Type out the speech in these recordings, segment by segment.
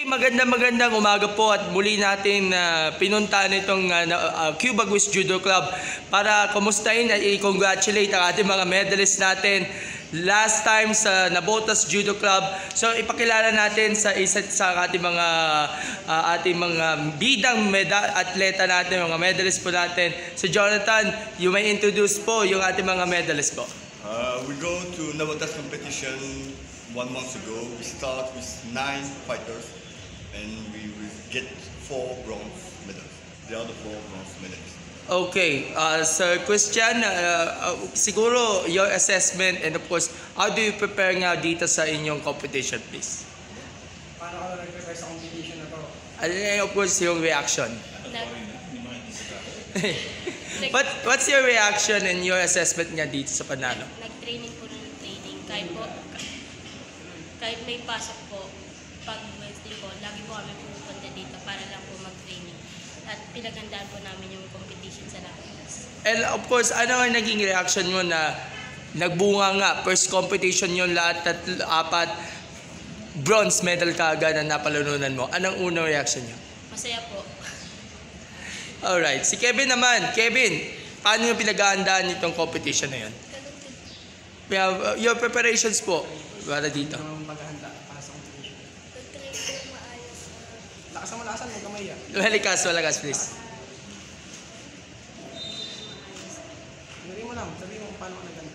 Magandang umaga po at muli natin pinuntahan itong Cuba Quiz Judo Club para kumustahin at i-congratulate ang ating mga medalists natin last time sa Nabotas Judo Club. So ipakilala natin sa ating mga bidang atleta natin, mga medalists po natin. So Jonathan, you may introduce po yung ating mga medalists po. We go to Nabotas competition 1 month ago. We start with 9 fighters. And we will get 4 bronze medals. The other 4 bronze medals. Okay, Sir Christian, siguro your assessment and of course, how do you prepare nga dito sa inyong competition, please? Paano ka nag-prepare sa competition na to? Of course, yung reaction. But what's your reaction and your assessment nga dito sa panalo? Nag-training po ng training. Kahit may pasok po, pag Wednesday po, lagi po kami pupunta dito para lang po mag-training. At pinagandaan po namin yung competition sa Nabotas. And of course, ano ang naging reaction mo na nagbunga nga, first competition yun lahat at 4 bronze medal kaagad na napalanunan mo. Anong unang reaction niyo? Masaya po. Alright, si Kevin naman. Kevin, paano yung pinag-aandaan itong competition na yun? Your preparations po para dito. Maghahanda para sa competition. Lakasan mo kamay ah. Malakas, please. Sabihin mo kung paano ka naganda.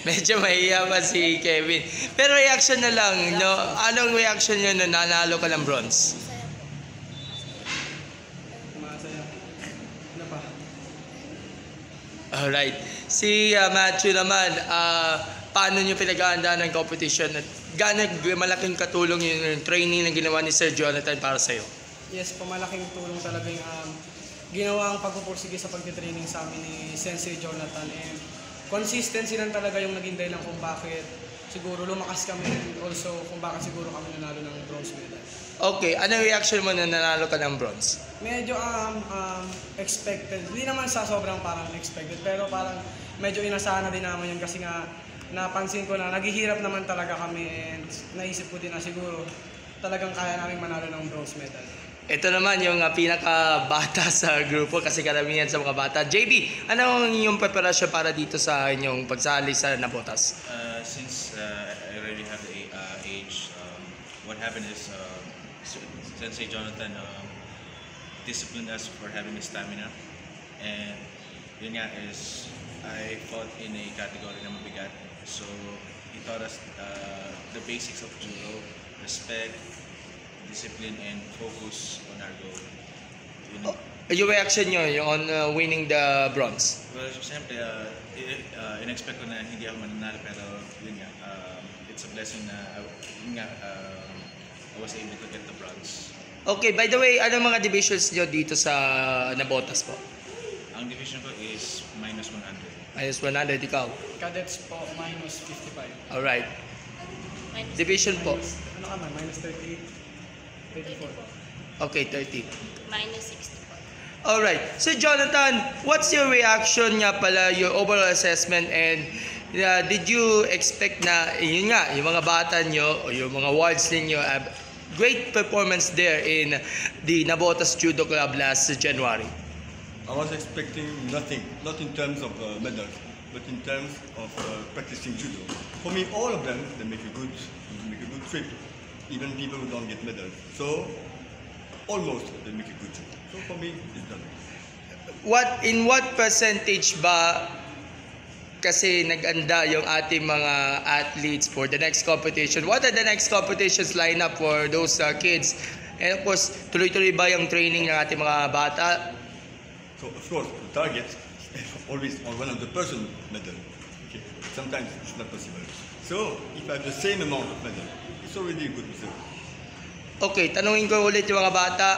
Medyo mahiya pa si Kevin. Pero reaction na lang, no? Anong reaction nyo na nanalo ka ng bronze? Masaya. Ano pa? Alright. Si Matthew naman, paano nyo pinag-aandaan ng competition at gaano malaking katulong yung training na ginawa ni Sir Jonathan para sa'yo? Yes, pamalaking tulong talaga yung ginawang pagpupursige sa pagtitraining sa amin ni Sensei Jonathan. And consistency lang talaga yung naging dahilan kung bakit siguro lumakas kami and also kung bakit siguro kami nanalo ng bronze medal. Okay, anong reaction mo na nanalo ka ng bronze? Medyo expected. Hindi naman sa sobrang parang expected, pero parang medyo inasahan na din naman yun kasi nga napansin ko na naghihirap naman talaga kami and naisip ko din na siguro talagang kaya namin manalo ng bronze medal. Ito naman yung pinakabata sa grupo kasi karamihan sa mga bata. JB, ano ang inyong preparasyon para dito sa inyong pagsali sa Nabotas? Since I already have the age, what happened is Sensei Jonathan disciplined us for having the stamina, and yun nga is I fought in a category na mabigat, so he taught us the basics of judo: respect, discipline, and focus on our goal. Yung reaction nyo on winning the bronze? Well, siyempre, in-expect ko na hindi ako mananalo, pero yun nga, it's a blessing na I was able to get the bronze. Okay, by the way, anong mga divisions nyo dito sa Nabotas po? Ang division ko is -100. Minus 100, ikaw? Cadets po, minus 55. Alright. Minus Division po? Ano ka man? Minus 38? 34. Okay, 30. minus 60 po. Alright. So Jonathan, what's your reaction nga pala, your overall assessment, and did you expect na, yun nga, yung mga bata nyo, o yung mga wards ninyo, great performance there in the Nabotas Judo Club last January? I was expecting nothing, not in terms of medals, but in terms of practicing judo. For me, all of them, they make a good trip, even people who don't get medals. So, almost they make a good trip. So for me, it's done. In what percentage ba kasi nag-anda yung ating mga athletes for the next competition? What are the next competitions line up for those kids? And of course, tuloy-tuloy ba yung training ng ating mga bata? So of course, the target is always on 100% medal. Okay. Sometimes it's not possible. So if I have the same amount of medal, it's already a good result. Okay, tanungin ko ulit yung mga bata.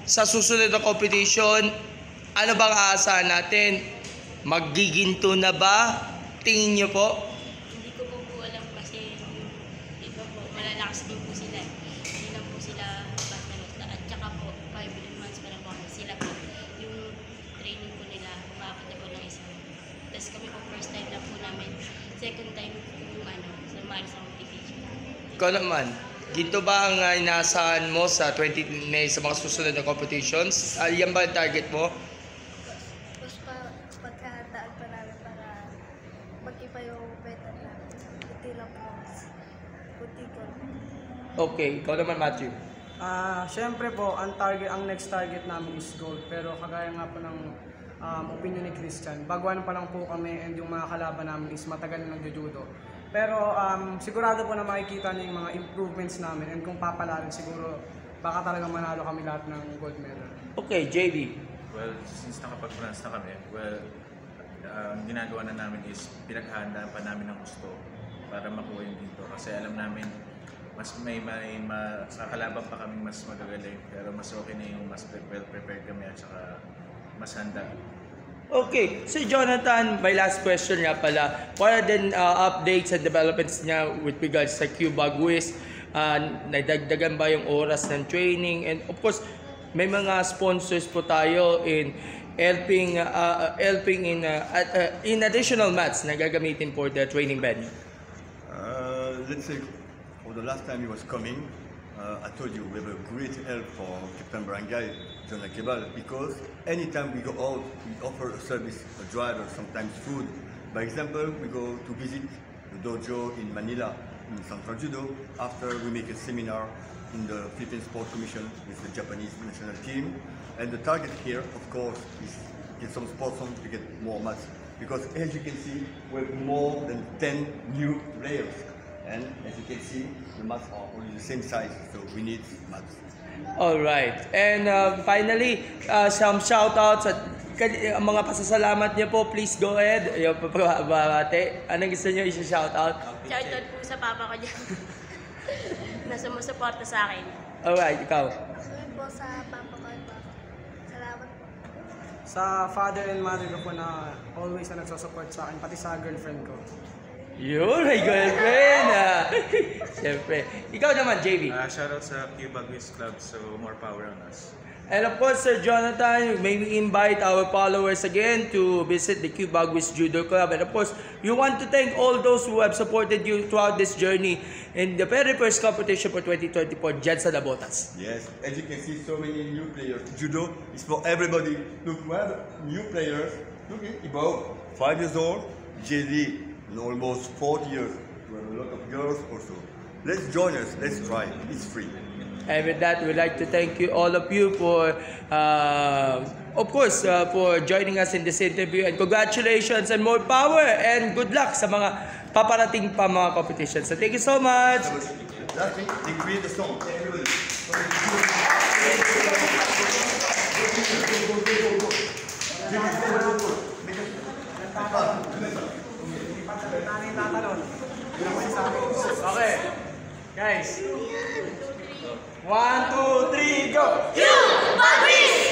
Sa susunod na competition, ano bang aasahan natin? Magiginto na ba? Tingin nyo po? Hindi ko po alam kasi yung iba po, malalakas din po sila. Hindi lang po sila basta at saka po 5 months pa lang po sila po. Yung training po nila, umabot na po ng isang. Tapos kami po first time lang po namin, second time yung sa Maris Ikaw naman, ginto ba ang inaasahan mo sa 20 May sa mga susunod na competitions? Yan ba ang target mo? Tapos pagkahandaan pa namin para magkipa yung beta namin. Ito lang po. Puti ko. Okay, ikaw naman Matthew. Siyempre po, ang next target namin is gold. Pero kagaya nga po ng opinion ni Christian, baguhan pa lang po kami and yung mga kalaban namin is matagal na nagjujudo. Pero sigurado po na makikita niyo yung mga improvements namin and kung papalarin siguro, baka talaga manalo kami lahat ng gold medal. Okay, JB. Well, since nakapag-France na kami, ang ginagawa na namin is pinaghahandaan pa namin ng gusto para makuha yung dito. Kasi alam namin, mas sa kalaban pa kami mas magagaling, pero mas okay na yung mas well-prepared kami at saka mas handa. Okay, so Jonathan, my last question nga pala. What are the updates and developments niya with regards sa Q-Bag Wiz? Nadagdagan ba yung oras ng training? And of course, may mga sponsors po tayo in helping in additional mats na gagamitin for the training venue. Let's say, for the last time he was coming, I told you we have a great help for Captain Barangay, John Akebal, because anytime we go out, we offer a service, a driver, sometimes food. By example, we go to visit the dojo in Manila, in Central Judo, after we make a seminar in the Philippine Sport Commission with the Japanese national team. And the target here, of course, is get some sponsors to get more mats. Because as you can see, we have more than 10 new players. And as you can see, the mats are only the same size, so we need mats. Alright, and finally, some shoutouts at mga pasasalamat niyo po, please go ahead. Ate, anong gusto niyo i-shoutout? Shoutout po sa papa ko dyan. Na sumusuporta sa akin. Alright, ikaw. Sunod po sa papa ko. Salamat po. Sa father and mother ko po na always na nagsusupport sa akin, pati sa girlfriend ko. Yun, my girlfriend! Siyempre. Ikaw naman, JB. Shoutout sa Q-Bag Wiz Club, so more power on us. And of course, Sir Jonathan, may we invite our followers again to visit the Q-Bag Wiz Judo Club. And of course, we want to thank all those who have supported you throughout this journey in the very first competition for 2024, dyan sa Labotas. Yes, as you can see, so many new players. Judo is for everybody. Look, we have new players. Look, Ibo, 5 years old, JD, and almost 40 years. We have a lot of girls also. Let's join us, let's try. It's free. And with that, we'd like to thank you, all of you, for, of course, for joining us in this interview. And congratulations and more power and good luck sa mga paparating pa mga competitions. So thank you so much. Last thing, they create a song. Everybody. Okay, guys. 1, 2, 3, go! Q-Bag Wiz!